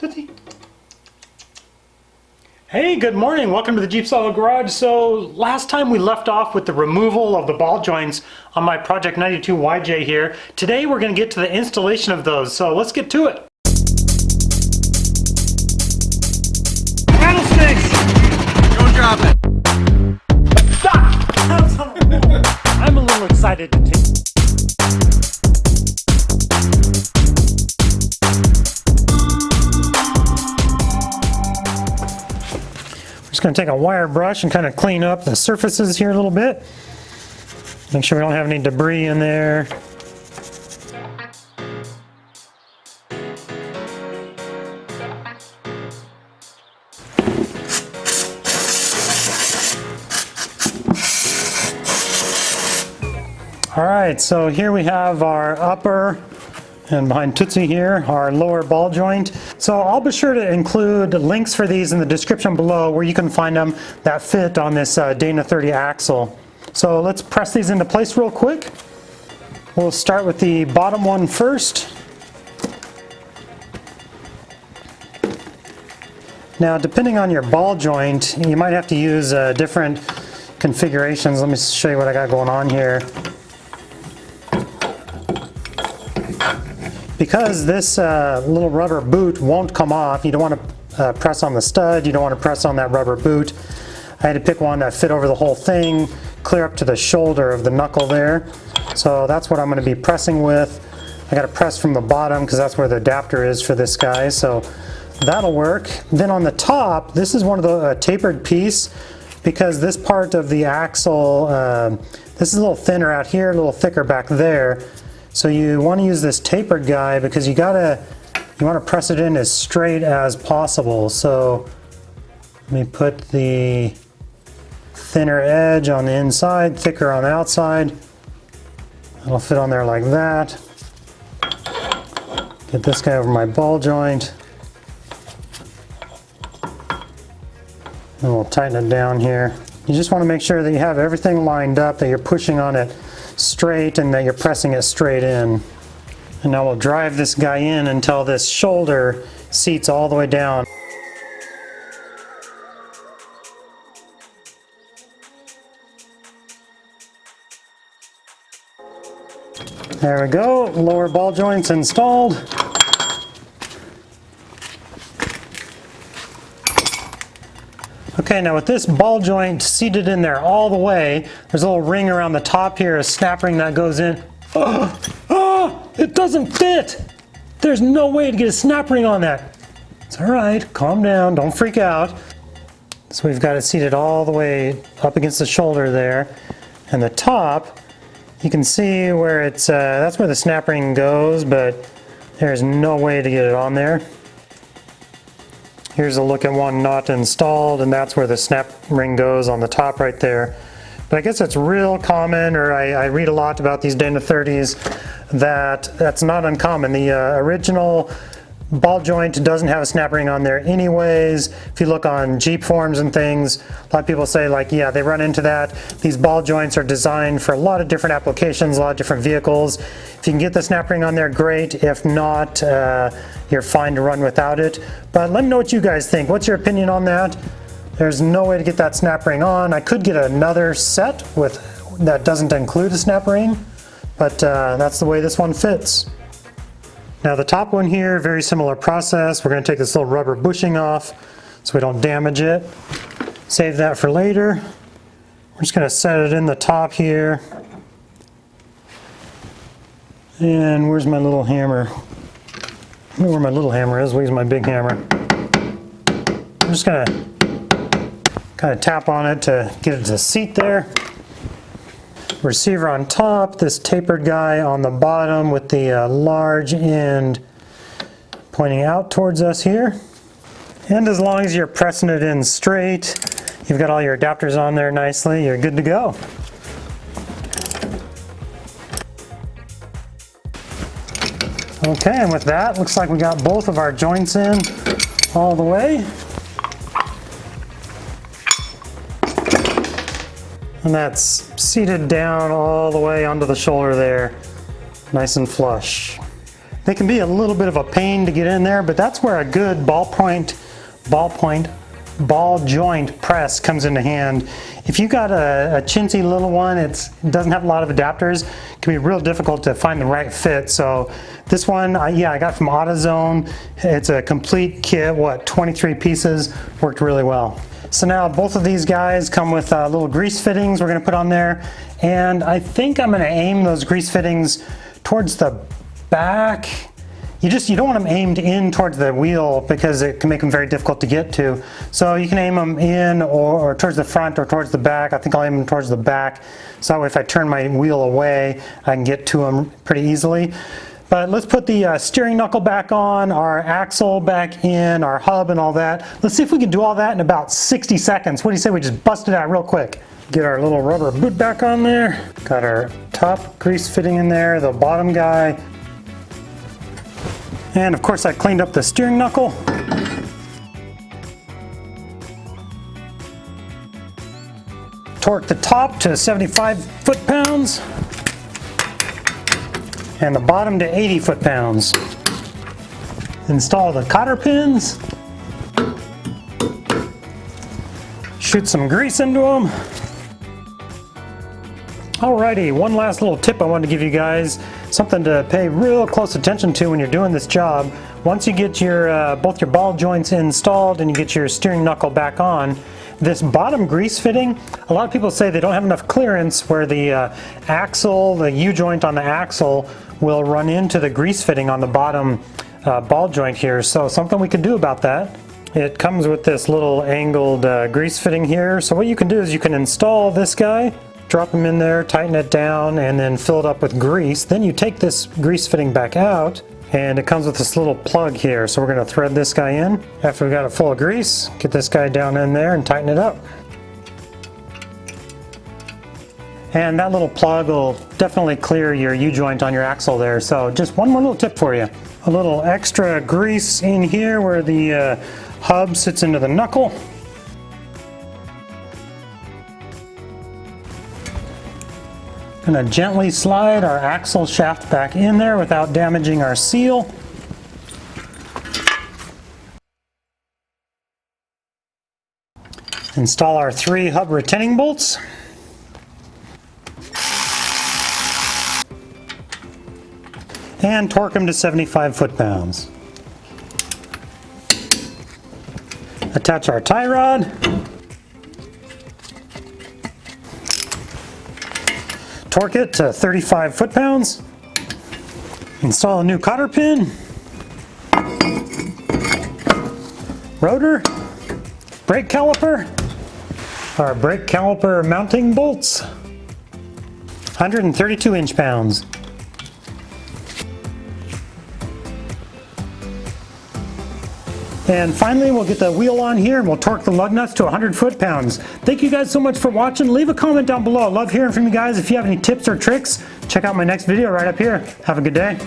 Tootsie. Hey, good morning. Welcome to the Jeep Solo Garage. So last time we left off with the removal of the ball joints on my Project 92 YJ here. Today we're going to get to the installation of those. So let's get to it. Rattlesnakes! Don't drop it. Stop! I'm a little excited to take. Just going to take a wire brush and kind of clean up the surfaces here a little bit. Make sure we don't have any debris in there. Alright, so here we have our upper, and behind Tootsie here, our lower ball joint. So I'll be sure to include links for these in the description below where you can find them that fit on this Dana 30 axle. So let's press these into place real quick. We'll start with the bottom one first. Now depending on your ball joint, you might have to use different configurations. Let me show you what I got going on here. Because this little rubber boot won't come off, you don't want to press on the stud, you don't want to press on that rubber boot. I had to pick one that fit over the whole thing, clear up to the shoulder of the knuckle there. So that's what I'm going to be pressing with. I got to press from the bottom because that's where the adapter is for this guy, so that'll work. Then on the top, this is one of the tapered piece because this part of the axle, this is a little thinner out here, a little thicker back there. So you want to use this tapered guy because you want to press it in as straight as possible. So let me put the thinner edge on the inside, thicker on the outside. It'll fit on there like that. Get this guy over my ball joint. And we'll tighten it down here. You just want to make sure that you have everything lined up, that you're pushing on it straight and that you're pressing it straight in. And now we'll drive this guy in until this shoulder seats all the way down. There we go, lower ball joints installed. Okay, now with this ball joint seated in there all the way, there's a little ring around the top here, a snap ring that goes in. It doesn't fit! There's no way to get a snap ring on that. It's alright, calm down, don't freak out. So we've got it seated all the way up against the shoulder there. And the top, you can see where it's, that's where the snap ring goes, but there's no way to get it on there. Here's a look at one not installed, and that's where the snap ring goes on the top right there. But I guess it's real common, or I read a lot about these Dana 30s, that's not uncommon. The original ball joint doesn't have a snap ring on there anyways. If you look on Jeep forums and things, a lot of people say like, yeah, they run into that. These ball joints are designed for a lot of different applications, a lot of different vehicles. If you can get the snap ring on there, great. If not, you're fine to run without it. But let me know what you guys think. What's your opinion on that? There's no way to get that snap ring on. I could get another set that doesn't include a snap ring, but that's the way this one fits. Now the top one here, very similar process. We're going to take this little rubber bushing off so we don't damage it. Save that for later. We're just going to set it in the top here. And where's my little hammer? I don't know where my little hammer is. We'll use my big hammer. I'm just going to kind of tap on it to get it to seat there. Receiver on top, this tapered guy on the bottom with the large end pointing out towards us here. And as long as you're pressing it in straight, you've got all your adapters on there nicely, you're good to go. Okay, and with that, looks like we got both of our joints in all the way. And that's seated down all the way onto the shoulder there, nice and flush. They can be a little bit of a pain to get in there, but that's where a good ball joint press comes into hand. If you got a chintzy little one, it doesn't have a lot of adapters, it can be real difficult to find the right fit. So this one, I got from AutoZone. It's a complete kit, 23 pieces, worked really well. So now both of these guys come with little grease fittings we're gonna put on there. And I think I'm gonna aim those grease fittings towards the back. You don't want them aimed in towards the wheel because it can make them very difficult to get to. So you can aim them in or towards the front or towards the back. I think I'll aim them towards the back. So if I turn my wheel away, I can get to them pretty easily. But let's put the steering knuckle back on, our axle back in, our hub and all that. Let's see if we can do all that in about 60 seconds. What do you say we just bust it out real quick? Get our little rubber boot back on there. Got our top grease fitting in there, the bottom guy. And of course I cleaned up the steering knuckle. Torque the top to 75 foot-pounds and the bottom to 80 foot-pounds. Install the cotter pins. Shoot some grease into them. Alrighty, one last little tip I wanted to give you guys. Something to pay real close attention to when you're doing this job. Once you get your both your ball joints installed and you get your steering knuckle back on, this bottom grease fitting, a lot of people say they don't have enough clearance where the axle, the U-joint on the axle will run into the grease fitting on the bottom ball joint here. So something we can do about that. It comes with this little angled grease fitting here. So what you can do is you can install this guy, drop them in there, tighten it down, and then fill it up with grease. Then you take this grease fitting back out, and it comes with this little plug here. So we're gonna thread this guy in. After we got it full of grease, get this guy down in there and tighten it up. And that little plug will definitely clear your U-joint on your axle there. So just one more little tip for you. A little extra grease in here where the hub sits into the knuckle. Gonna gently slide our axle shaft back in there without damaging our seal. Install our 3 hub retaining bolts. And torque them to 75 foot-pounds. Attach our tie rod. Torque it to 35 foot-pounds. Install a new cotter pin. Rotor. Brake caliper. Our brake caliper mounting bolts. 132 inch-pounds. And finally, we'll get the wheel on here and we'll torque the lug nuts to 100 foot-pounds. Thank you guys so much for watching. Leave a comment down below. I love hearing from you guys. If you have any tips or tricks, check out my next video right up here. Have a good day.